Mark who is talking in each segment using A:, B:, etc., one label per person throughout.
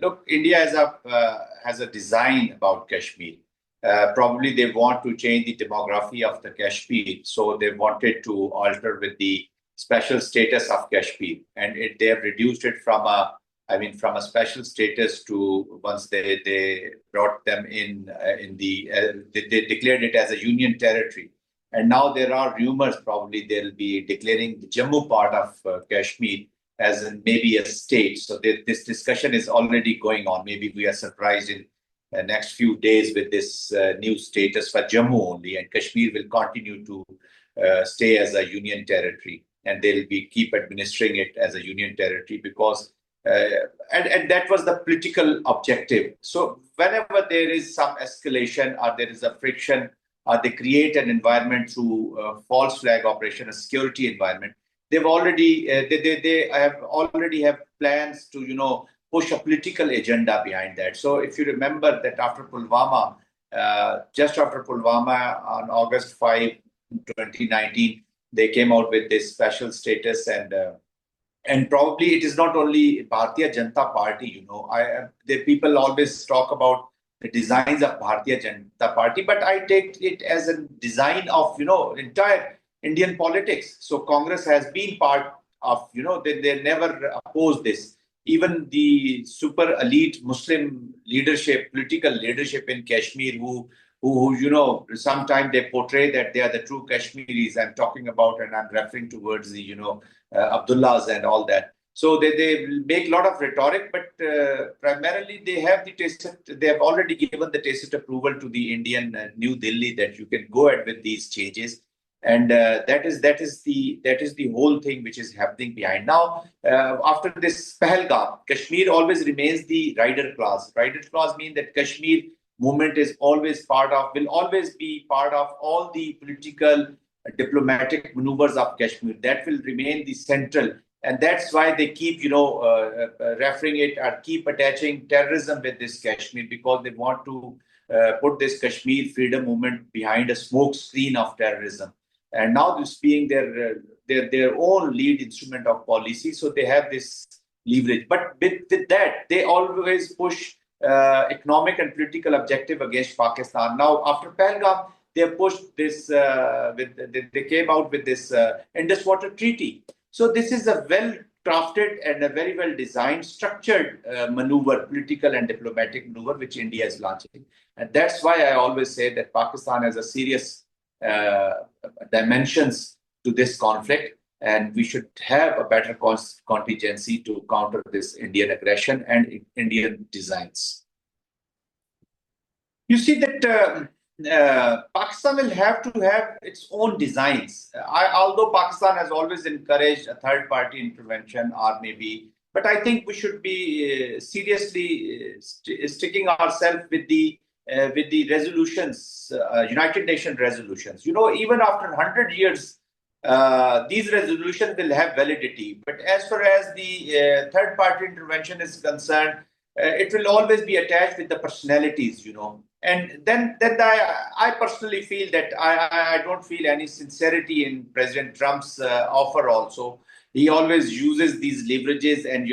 A: look, India has a design about Kashmir. Probably they want to change the demography of the Kashmir, so they wanted to alter with the special status of Kashmir, and they have reduced it from from a special status to once they brought them they declared it as a union territory, and now there are rumors probably they'll be declaring the Jammu part of Kashmir as in maybe a state. So this discussion is already going on. Maybe we are surprised in the next few days with this new status for Jammu only, and Kashmir will continue to stay as a union territory, and they'll keep administering it as a union territory because and that was the political objective. So whenever there is some escalation or there is a friction, or they create an environment through false flag operation, a security environment, they've already they have plans to push a political agenda behind that. So if you remember that after Pulwama, just after Pulwama on August 5, 2019, they came out with this special status, and probably it is not only Bharatiya Janata Party. The people always talk about the designs of Bharatiya Janata Party, but I take it as a design of entire Indian politics. So Congress has been part of they never opposed this. Even the super elite Muslim leadership, political leadership in Kashmir, who sometimes they portray that they are the true Kashmiris. I'm talking about, and I'm referring towards the Abdullahs and all that. So they make a lot of rhetoric, but primarily they have they have already given the tacit approval to the Indian New Delhi that you can go ahead with these changes. And that is the whole thing which is happening behind. Now, after this Pahalgam, Kashmir always remains the rider clause. Rider clause means that Kashmir movement will always be part of all the political diplomatic maneuvers of Kashmir. That will remain the central. And that's why they keep, referring it or keep attaching terrorism with this Kashmir, because they want to put this Kashmir freedom movement behind a smoke screen of terrorism. And now this being their own lead instrument of policy, so they have this leverage. But with that, they always push economic and political objective against Pakistan. Now, after Pahalgam, they pushed this. They came out with this Indus Water Treaty. So this is a well-crafted and a very well-designed, structured maneuver, political and diplomatic maneuver, which India is launching. And that's why I always say that Pakistan has a serious dimensions to this conflict, and we should have a better contingency to counter this Indian aggression and Indian designs. You see that Pakistan will have to have its own designs. Although Pakistan has always encouraged a third-party intervention, but I think we should be seriously sticking ourselves with the resolutions, United Nations resolutions. Even after 100 years, these resolutions will have validity. But as far as the third-party intervention is concerned, it will always be attached with the personalities, And then I personally feel that I don't feel any sincerity in President Trump's offer also. He always uses these leverages and,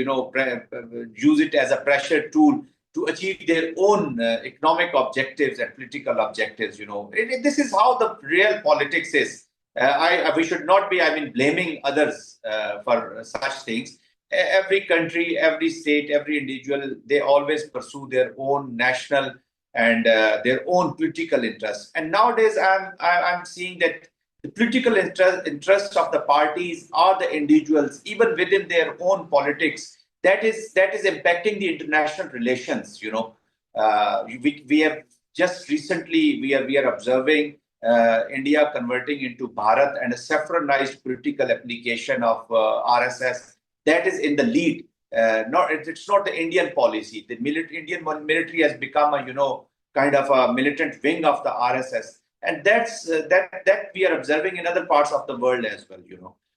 A: use it as a pressure tool to achieve their own economic objectives and political objectives. This is how the real politics is. We should not be, blaming others for such things. Every country, every state, every individual, they always pursue their own national and their own political interests. And nowadays, I'm seeing that the political interests of the parties or the individuals, even within their own politics, that is impacting the international relations. We have just recently we are observing India converting into Bharat and a saffronized political application of RSS that is in the lead. It's not the Indian policy. The Indian military has become a kind of a militant wing of the RSS, and that we are observing in other parts of the world as well.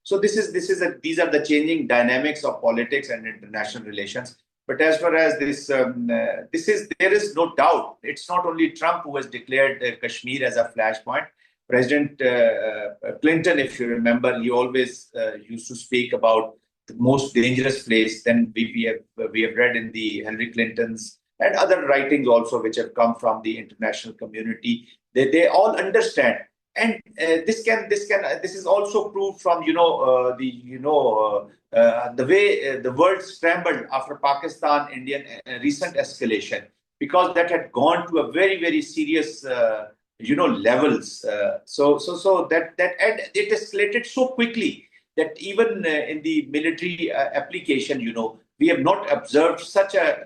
A: So these are the changing dynamics of politics and international relations. But as far as there is no doubt. It's not only Trump who has declared Kashmir as a flashpoint. President Clinton, if you remember, he always used to speak about the most dangerous place. Then we have read in the Hillary Clinton's and other writings also, which have come from the international community. They all understand, and this is also proved from the way the world scrambled after Pakistan Indian recent escalation, because that had gone to a very serious levels. So that and it escalated so quickly that even in the military application, we have not observed such a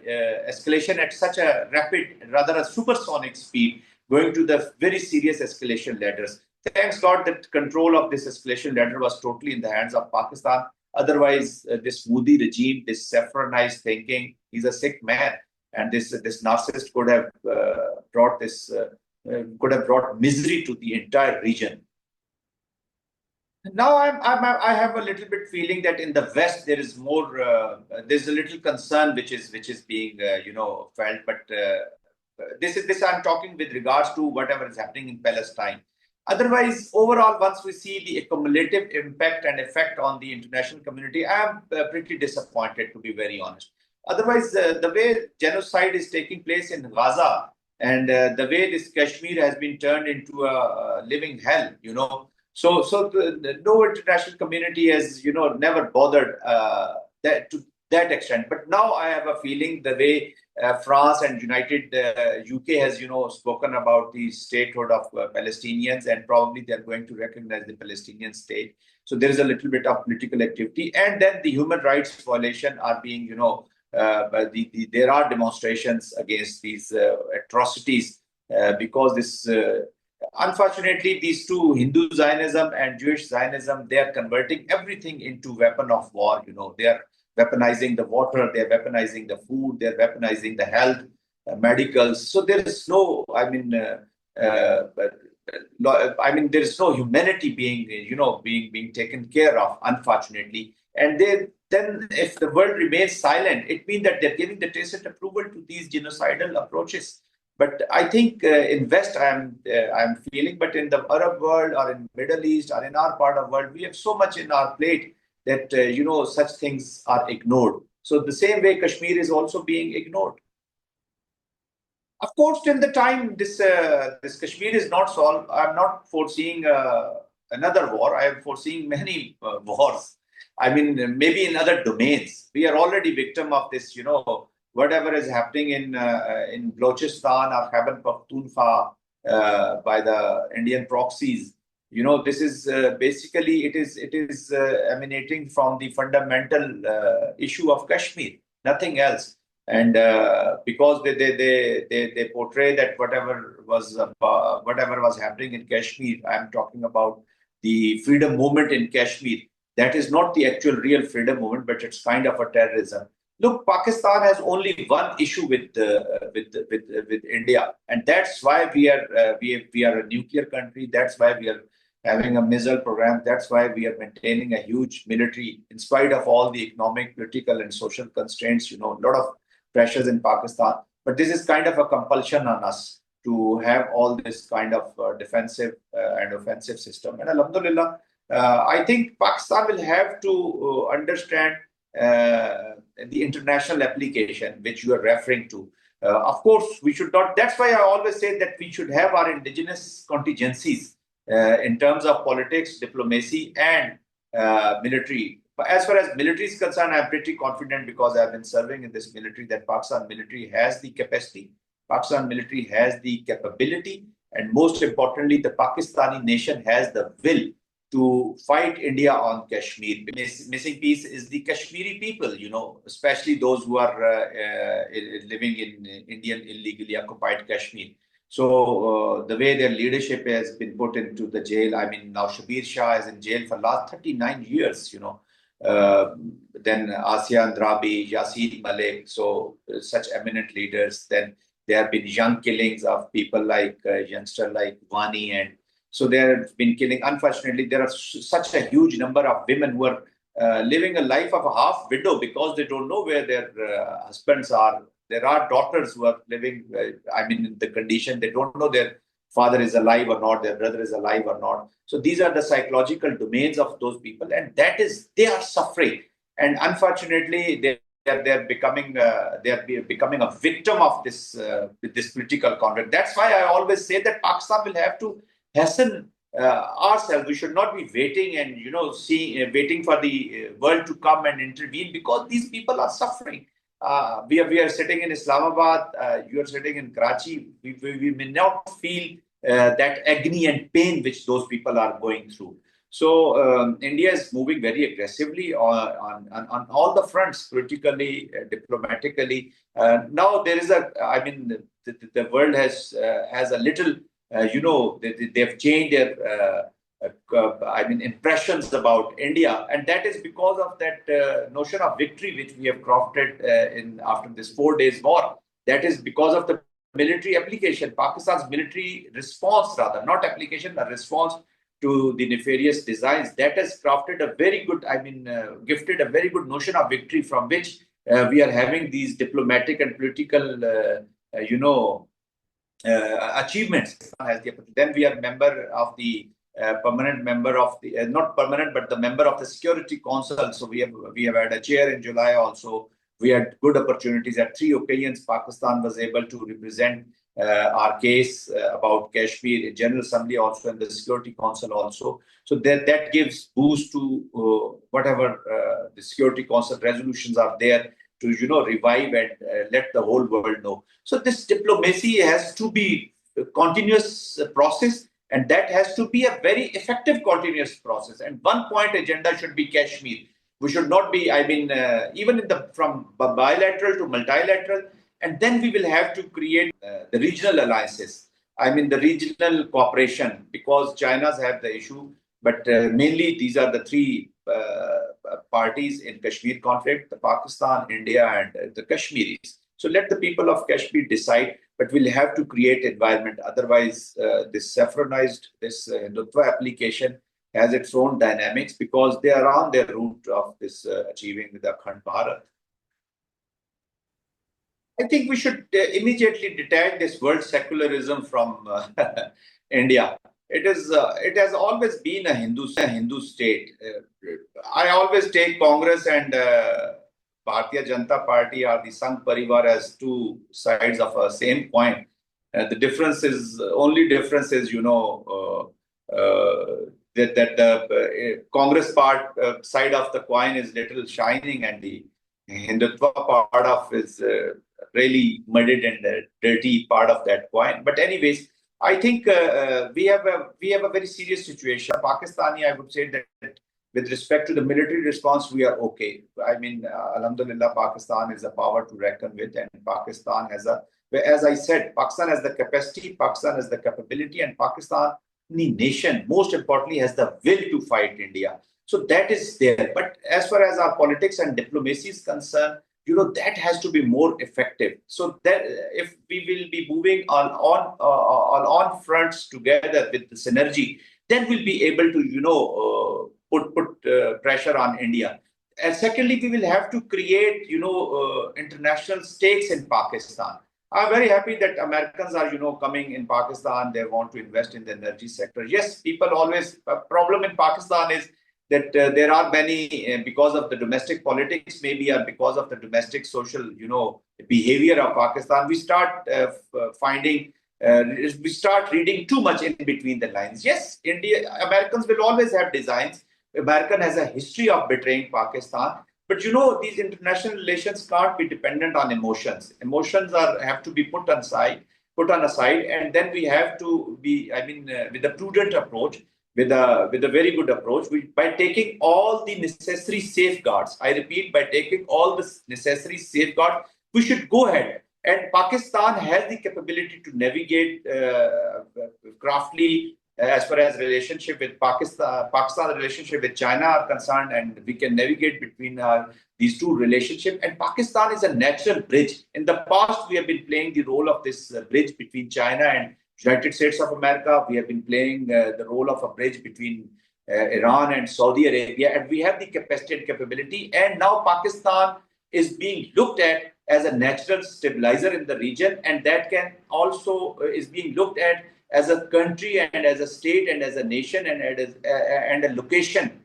A: escalation at such a rapid, rather a supersonic speed, going to the very serious escalation ladders. Thanks God that control of this escalation ladder was totally in the hands of Pakistan. Otherwise, this Modi regime, this saffronized thinking, he's a sick man, and this narcissist could have brought misery to the entire region. Now I have a little bit feeling that in the West there is more, there's a little concern which is being felt, but this I'm talking with regards to whatever is happening in Palestine. Otherwise, overall, once we see the accumulative impact and effect on the international community, I am pretty disappointed, to be very honest. Otherwise, the way genocide is taking place in Gaza and the way this Kashmir has been turned into a living hell, So no international community has, never bothered that to that extent. But now I have a feeling the way France and United UK has, spoken about the statehood of Palestinians, and probably they're going to recognize the Palestinian state. So there is a little bit of political activity, and then the human rights violation are being, there are demonstrations against these atrocities because this. Unfortunately, these two, Hindu Zionism and Jewish Zionism, they are converting everything into weapon of war. They are weaponizing the water, they are weaponizing the food, they are weaponizing the health, medicals. So there is no, there is no humanity being, being taken care of, unfortunately. And then, if the world remains silent, it means that they're giving the tacit approval to these genocidal approaches. But I think in West, I'm feeling, but in the Arab world or in Middle East or in our part of the world, we have so much in our plate that, such things are ignored. So the same way Kashmir is also being ignored. Of course, till the time this Kashmir is not solved, I'm not foreseeing another war. I am foreseeing many wars. I mean, maybe in other domains. We are already victim of this, whatever is happening in Balochistan or Khyber Pakhtunkhwa by the Indian proxies. This is basically it is emanating from the fundamental issue of Kashmir, nothing else. And because they portray that whatever was happening in Kashmir, I'm talking about the freedom movement in Kashmir. That is not the actual real freedom movement, but it's kind of a terrorism. Look, Pakistan has only one issue with India, and that's why we are a nuclear country. That's why we are having a missile program. That's why we are maintaining a huge military, in spite of all the economic, political, and social constraints. A lot of pressures in Pakistan. But this is kind of a compulsion on us to have all this kind of defensive and offensive system. And alhamdulillah, I think Pakistan will have to understand the international application which you are referring to. Of course, we should not. That's why I always say that we should have our indigenous contingencies in terms of politics, diplomacy, and military. But as far as military is concerned, I'm pretty confident because I've been serving in this military that Pakistan military has the capacity, Pakistan military has the capability, and most importantly, the Pakistani nation has the will to fight India on Kashmir. Missing piece is the Kashmiri people, especially those who are living in Indian illegally occupied Kashmir. So the way their leadership has been put into the jail, I mean, now Shabir Shah is in jail for last 39 years, then Asiya Andrabi, Yasir Malik, so such eminent leaders. Then there have been young killings of people like youngster like Wani, and so there have been killing. Unfortunately, there are such a huge number of women who are living a life of a half widow because they don't know where their husbands are. There are daughters who are living, in the condition they don't know their father is alive or not, their brother is alive or not. So these are the psychological domains of those people, and that is, they are suffering. And unfortunately, they're becoming a victim of this political conflict. That's why I always say that Pakistan will have to hasten ourselves. We should not be waiting and waiting for the world to come and intervene, because these people are suffering. We are sitting in Islamabad. You are sitting in Karachi. We may not feel that agony and pain which those people are going through. So India is moving very aggressively on all the fronts, politically, diplomatically. Now there is the world has a little, they've changed their impressions about India, and that is because of that notion of victory which we have crafted in after this 4 days war. That is because of the military application, Pakistan's military response, rather not application, a response to the nefarious designs that has crafted a very good, gifted a very good notion of victory, from which we are having these diplomatic and political, achievements. Then we are member of the permanent member of the not permanent, but the member of the Security Council. So we have had a chair in July also. We had good opportunities at 3 occasions. Pakistan was able to represent our case about Kashmir in General Assembly, also in the Security Council also. So that gives boost to whatever the Security Council resolutions are there to revive and let the whole world know. So this diplomacy has to be a continuous process, and that has to be a very effective continuous process. And one point agenda should be Kashmir. We should not be, even from bilateral to multilateral, and then we will have to create the regional alliances. The regional cooperation, because China's have the issue, but mainly these are the three parties in Kashmir conflict: the Pakistan, India, and the Kashmiris. So let the people of Kashmir decide, but we'll have to create environment. Otherwise, this saffronized, this Hindutva application has its own dynamics, because they are on their route of this achieving the Akhand Bharat. I think we should immediately detach this world secularism from India. It has always been a Hindu state. I always take Congress and Bharatiya Janata Party or the Sangh Parivar as two sides of a same coin. The only difference is, that the Congress side of the coin is little shining, and the Hindutva part of is really muddied and dirty part of that coin. But anyways, I think we have a very serious situation. Pakistani, I would say that with respect to the military response, we are okay. Alhamdulillah, Pakistan is a power to reckon with, and Pakistan as I said, Pakistan has the capacity, Pakistan has the capability, and Pakistan, the nation, most importantly, has the will to fight India. So that is there. But as far as our politics and diplomacy is concerned, that has to be more effective. So that if we will be moving on fronts together with the synergy, then we'll be able to put pressure on India. And secondly, we will have to create international stakes in Pakistan. I'm very happy that Americans are coming in Pakistan. They want to invest in the energy sector. Yes, people always problem in Pakistan is that there are many, because of the domestic politics, maybe, or because of the domestic social, behavior of Pakistan, we start we start reading too much in between the lines. Yes, Americans will always have designs. American has a history of betraying Pakistan. But these international relations can't be dependent on emotions. Emotions have to be put on aside, and then we have to be, with a prudent approach, with a very good approach, by taking all the necessary safeguards. I repeat, by taking all the necessary safeguards, we should go ahead. And Pakistan has the capability to navigate craftily as far as relationship with Pakistan relationship with China are concerned, and we can navigate between these two relationships. And Pakistan is a natural bridge. In the past, we have been playing the role of this bridge between China and United States of America. We have been playing the role of a bridge between Iran and Saudi Arabia, and we have the capacity and capability. And now Pakistan is being looked at as a natural stabilizer in the region, and that can also is being looked at as a country and as a state and as a nation and a location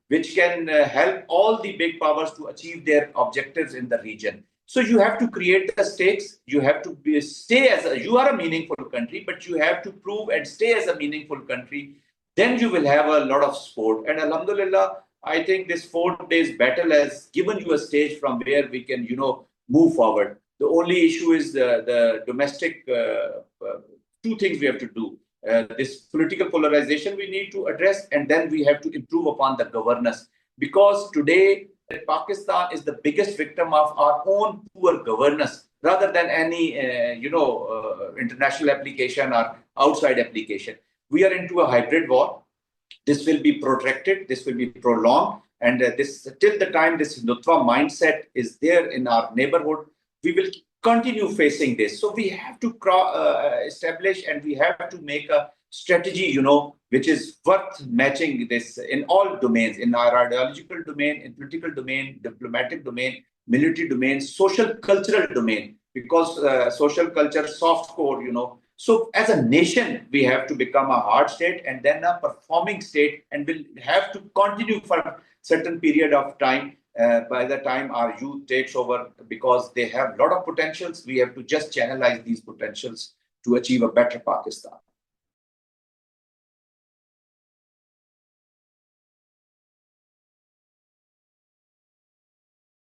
A: which can help all the big powers to achieve their objectives in the region. So you have to create the stakes. You have to you are a meaningful country, but you have to prove and stay as a meaningful country. Then you will have a lot of support. And Alhamdulillah, I think this 4 days battle has given you a stage from where we can, move forward. The only issue is the domestic, two things we have to do. This political polarization we need to address, and then we have to improve upon the governance. Because today, Pakistan is the biggest victim of our own poor governance rather than any, international application or outside application. We are into a hybrid war. This will be protracted, this will be prolonged, and this till the time this Hindutva mindset is there in our neighborhood, we will continue facing this. So we have to establish, and we have to make a strategy, which is worth matching this in all domains, in our ideological domain, in political domain, diplomatic domain, military domain, social cultural domain, because social culture, soft core, So as a nation, we have to become a hard state and then a performing state, and we'll have to continue for a certain period of time by the time our youth takes over, because they have a lot of potentials. We have to just channelize these potentials to achieve a better Pakistan.